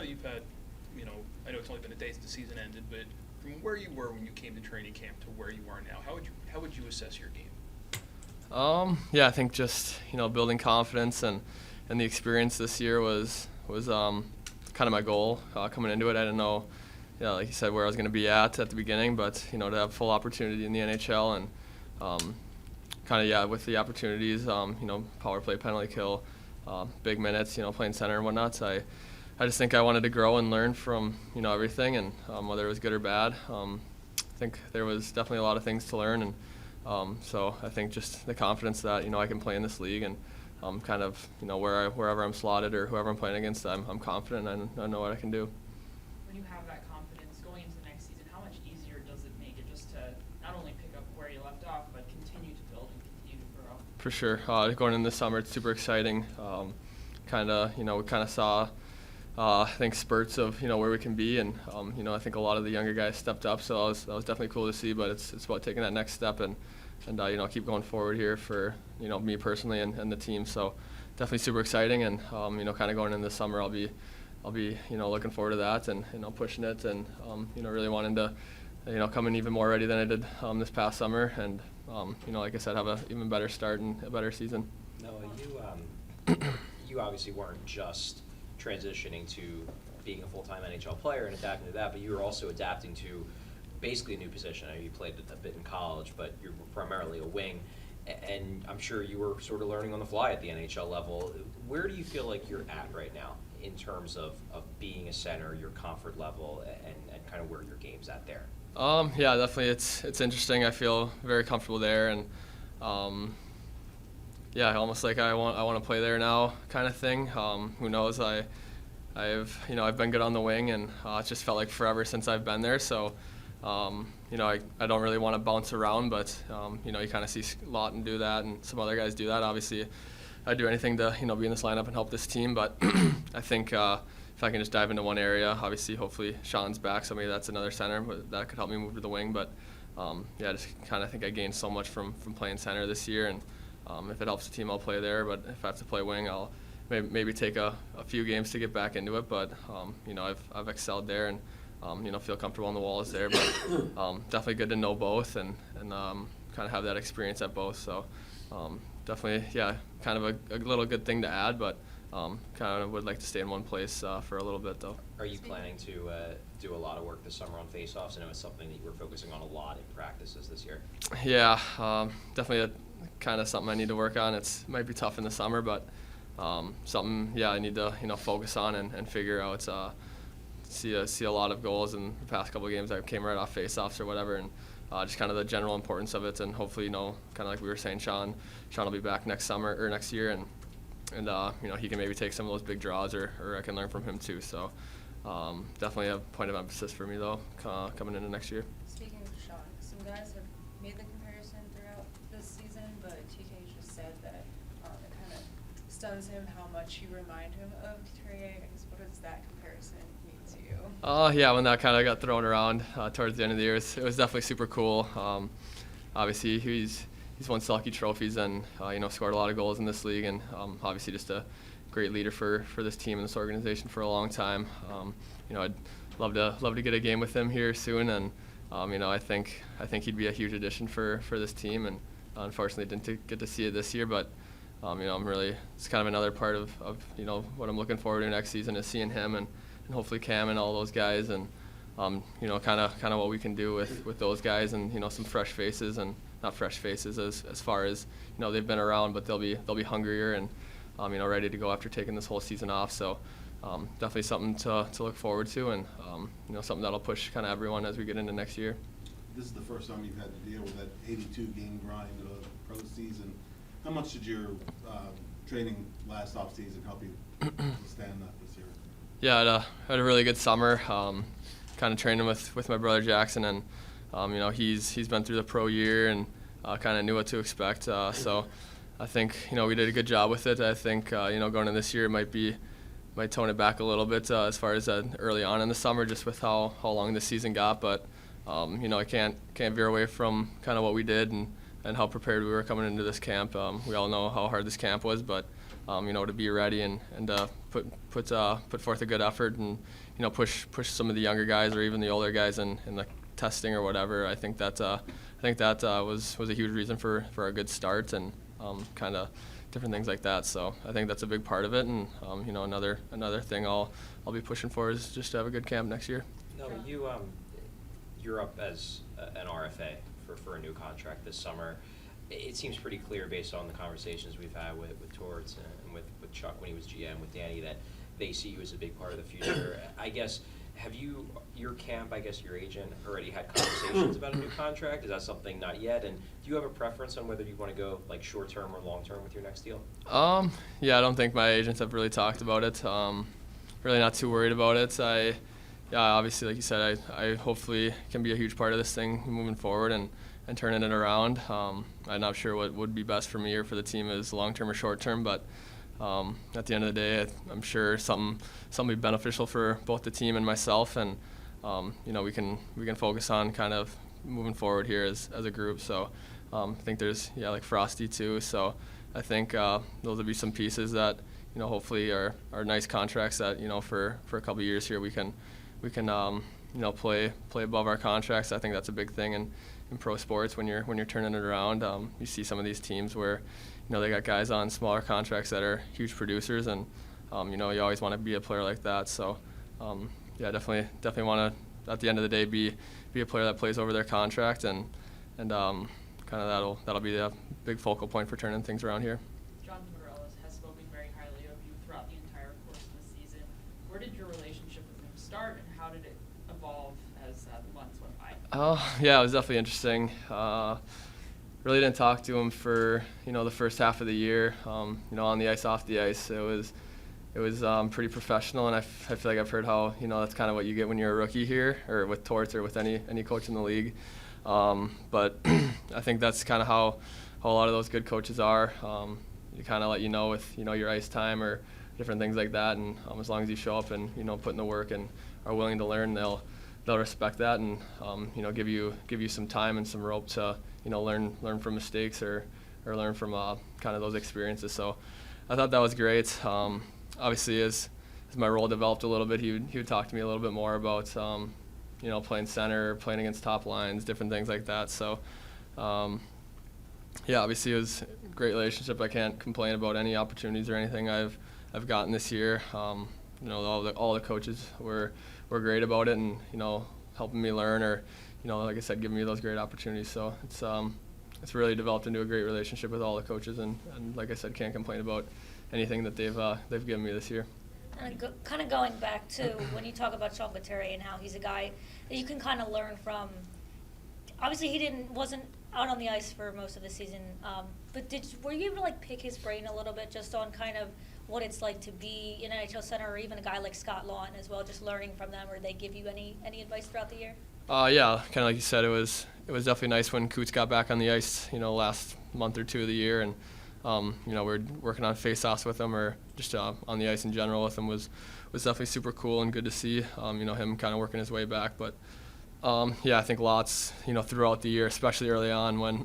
that you've had, I know it's only been a day since the season ended, but from where you were when you came to training camp to where you are now, how would you assess your game? Yeah, I think just building confidence and the experience this year was kind of my goal coming into it. I didn't know, like you said, where I was going to be at the beginning, but to have full opportunity in the NHL and with the opportunities, power play, penalty kill, big minutes, playing center and whatnot. So I just think I wanted to grow and learn from everything, and whether it was good or bad. I think there was definitely a lot of things to learn, and so I think just the confidence that I can play in this league and wherever I'm slotted or whoever I'm playing against, I'm confident and I know what I can do. When you have that confidence going into the next season, how much easier does it make it just to not only pick up where you left off, but continue to build and continue to grow? For sure. Going in this summer, it's super exciting. We kind of saw, I think, spurts of where we can be, and I think a lot of the younger guys stepped up, so that was definitely cool to see. But it's about taking that next step and keep going forward here for me personally and the team. So definitely super exciting, and kind of going into the summer, I'll be looking forward to that and pushing it and really wanting to come in even more ready than I did this past summer, and like I said, have a even better start and a better season. Noah, you obviously weren't just transitioning to being a full-time NHL player and adapting to that, but you were also adapting to basically a new position. I know you played a bit in college, but you're primarily a wing, and I'm sure you were sort of learning on the fly at the NHL level. Where do you feel like you're at right now in terms of being a center, your comfort level, and kind of where your game's at there? Yeah, definitely. It's interesting. I feel very comfortable there, and yeah, almost like I want to play there now, kind of thing. Who knows? I've been good on the wing, and it just felt like forever since I've been there. So, I don't really want to bounce around, but you kind of see Lawton do that, and some other guys do that. Obviously, I'd do anything to be in this lineup and help this team. But I think if I can just dive into one area, obviously, hopefully Sean's back, so maybe that's another center, but that could help me move to the wing. But yeah, I just kind of think I gained so much from playing center this year, and if it helps the team, I'll play there. But if I have to play wing, I'll maybe take a few games to get back into it. But I've excelled there, and feel comfortable on the walls there. But definitely good to know both and kind of have that experience at both. So definitely, yeah, kind of a little good thing to add, but kind of would like to stay in one place for a little bit, though. Are you planning to do a lot of work this summer on faceoffs? I know it's something that you were focusing on a lot in practices this year. Yeah, definitely kind of something I need to work on. It might be tough in the summer, but something, yeah, I need to focus on and figure out. See a lot of goals in the past couple of games that came right off faceoffs or whatever, and just kind of the general importance of it. And hopefully, kind of like we were saying, Sean will be back next summer or next year, and he can maybe take some of those big draws, or I can learn from him too. So definitely a point of emphasis for me though coming into next year. Speaking of Sean, some guys have made the comparison throughout this season, but TK just said that it kind of stuns him how much you remind him of Trey. I guess, what does that comparison mean to you? Yeah, when that kind of got thrown around towards the end of the year, it was definitely super cool. Obviously, he's won Selke trophies and scored a lot of goals in this league, and obviously just a great leader for this team and this organization for a long time. I'd love to get a game with him here soon, and I think he'd be a huge addition for this team, and unfortunately didn't get to see it this year, but I'm really, it's kind of another part of what I'm looking forward to next season is seeing him and hopefully Cam and all those guys, and kind of what we can do with those guys, and some fresh faces, and not fresh faces as far as they've been around, but they'll be hungrier and ready to go after taking this whole season off. So definitely something to look forward to, and something that'll push kind of everyone as we get into next year. This is the first time you've had to deal with that 82-game grind of the pro season. How much did your training last off season help you withstand that this year? Yeah, I had a really good summer. Kind of training with my brother Jackson, and he's been through the pro year and kind of knew what to expect. So I think we did a good job with it. I think going into this year might tone it back a little bit as far as early on in the summer, just with how long the season got. But I can't veer away from kind of what we did and how prepared we were coming into this camp. We all know how hard this camp was, but to be ready and put forth a good effort and push some of the younger guys or even the older guys in the testing or whatever. I think that was a huge reason for a good start and kind of different things like that. So I think that's a big part of it. And another thing I'll be pushing for is just to have a good camp next year. No, you're up as an RFA for a new contract this summer. It seems pretty clear based on the conversations we've had with Torts and with Chuck when he was GM, with Danny, that they see you as a big part of the future. I guess, have you, your camp, I guess your agent, already had conversations about a new contract? Is that something not yet? And do you have a preference on whether you want to go like short-term or long-term with your next deal? Yeah, I don't think my agents have really talked about it. Really not too worried about it. Obviously, like you said, I hopefully can be a huge part of this thing moving forward and turning it around. I'm not sure what would be best for me or for the team is long-term or short-term, but at the end of the day, I'm sure something will be beneficial for both the team and myself, and we can focus on kind of moving forward here as a group. So I think there's like Frosty too. So I think those will be some pieces that hopefully are nice contracts that for a couple of years here we can play above our contracts. I think that's a big thing in pro sports when you're turning it around. You see some of these teams where they got guys on smaller contracts that are huge producers, and you always want to be a player like that. So definitely want to at the end of the day be a player that plays over their contract, and kind of that'll be the big focal point for turning things around here. John Morales has spoken very highly of you throughout the entire course of the season. Where did your relationship with him start, and how did it evolve as the months went by? Yeah, it was definitely interesting. Really didn't talk to him for the first half of the year. On the ice, off the ice, it was pretty professional, and I feel like I've heard how that's kind of what you get when you're a rookie here, or with Torts, or with any coach in the league. But I think that's kind of how a lot of those good coaches are. You kind of let with your ice time or different things like that, and as long as you show up and put in the work and are willing to learn, they'll respect that and give you some time and some rope to learn from mistakes or learn from kind of those experiences. So I thought that was great. Obviously, as my role developed a little bit, he would talk to me a little bit more about playing center, playing against top lines, different things like that. So obviously it was a great relationship. I can't complain about any opportunities or anything I've gotten this year. All the coaches were great about it, and helping me learn, or like I said, giving me those great opportunities. So it's really developed into a great relationship with all the coaches, and like I said, can't complain about anything that they've given me this year. And kind of going back to when you talk about Sean Couturier and how he's a guy that you can kind of learn from. Obviously, he wasn't out on the ice for most of the season, but were you able to pick his brain a little bit just on kind of what it's like to be an NHL center, or even a guy like Scott Laughton as well, just learning from them, or they give you any advice throughout the year? Yeah, kind of like you said, it was definitely nice when Coots got back on the ice, last month or two of the year, and we're working on face-offs with him, or just on the ice in general with him was definitely super cool and good to see. Him kind of working his way back, but I think lots, throughout the year, especially early on when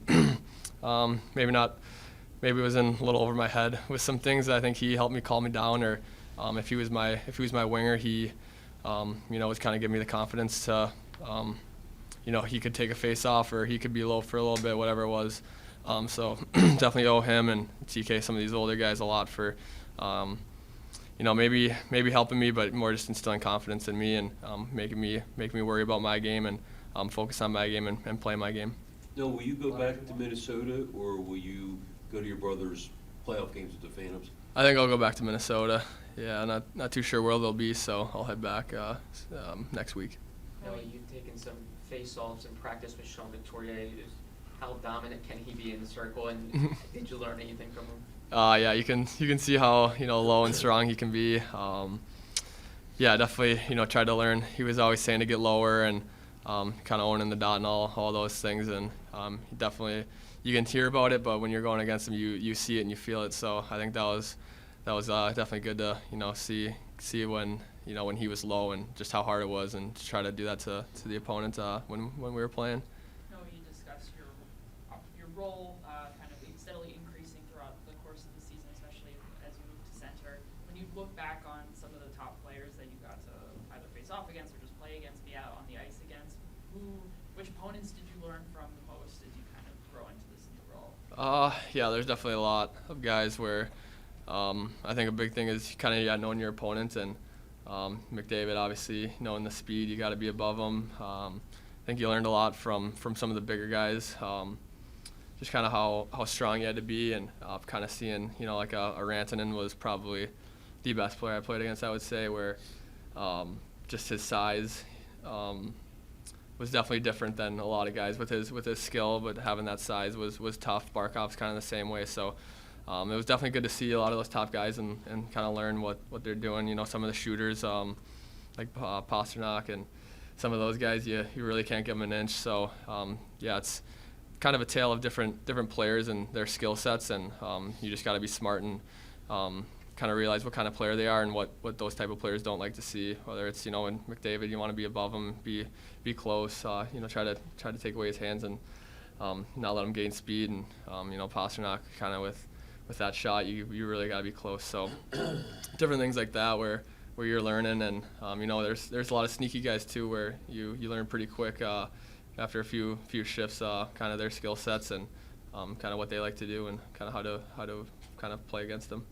maybe it was in a little over my head with some things. I think he helped me calm me down, or if he was my winger, he was kind of giving me the confidence to he could take a face off, or he could be low for a little bit, whatever it was. So definitely owe him and TK, some of these older guys, a lot for maybe helping me, but more just instilling confidence in me and making me worry about my game and focus on my game and play my game. Now, will you go back to Minnesota, or will you go to your brother's playoff games with the Phantoms? I think I'll go back to Minnesota. Yeah, not too sure where they'll be, so I'll head back next week. You've taken some face-offs in practice with Sean Couturier. How dominant can he be in the circle, and did you learn anything from him? You can see how low and strong he can be. Definitely tried to learn. He was always saying to get lower and kind of owning the dot and all those things, and definitely you can hear about it, but when you're going against him, you see it and you feel it. So I think that was definitely good to see when when he was low and just how hard it was, and to try to do that to the opponent when we were playing. You discussed your role kind of steadily increasing throughout the course of the season, especially as you Which opponents did you learn from the most as you kind of grow into this new role? Yeah, there's definitely a lot of guys where I think a big thing is kind of knowing your opponent, and McDavid, obviously knowing the speed, you got to be above him. I think you learned a lot from some of the bigger guys, just kind of how strong you had to be, and kind of seeing, like a Rantanen was probably the best player I played against, I would say, where just his size was definitely different than a lot of guys with his skill, but having that size was tough. Barkov's kind of the same way, so it was definitely good to see a lot of those top guys and kind of learn what they're doing. Some of the shooters like Pasternak and some of those guys, you really can't give them an inch. So yeah, it's kind of a tale of different players and their skill sets, and you just got to be smart and kind of realize what kind of player they are and what those type of players don't like to see. Whether it's in McDavid, you want to be above him, be close, try to take away his hands and not let him gain speed. And Pasternak kind of with that shot, you really got to be close. So different things like that where you're learning, and there's a lot of sneaky guys too where you learn pretty quick after a few shifts kind of their skill sets and kind of what they like to do and kind of how to kind of play against them.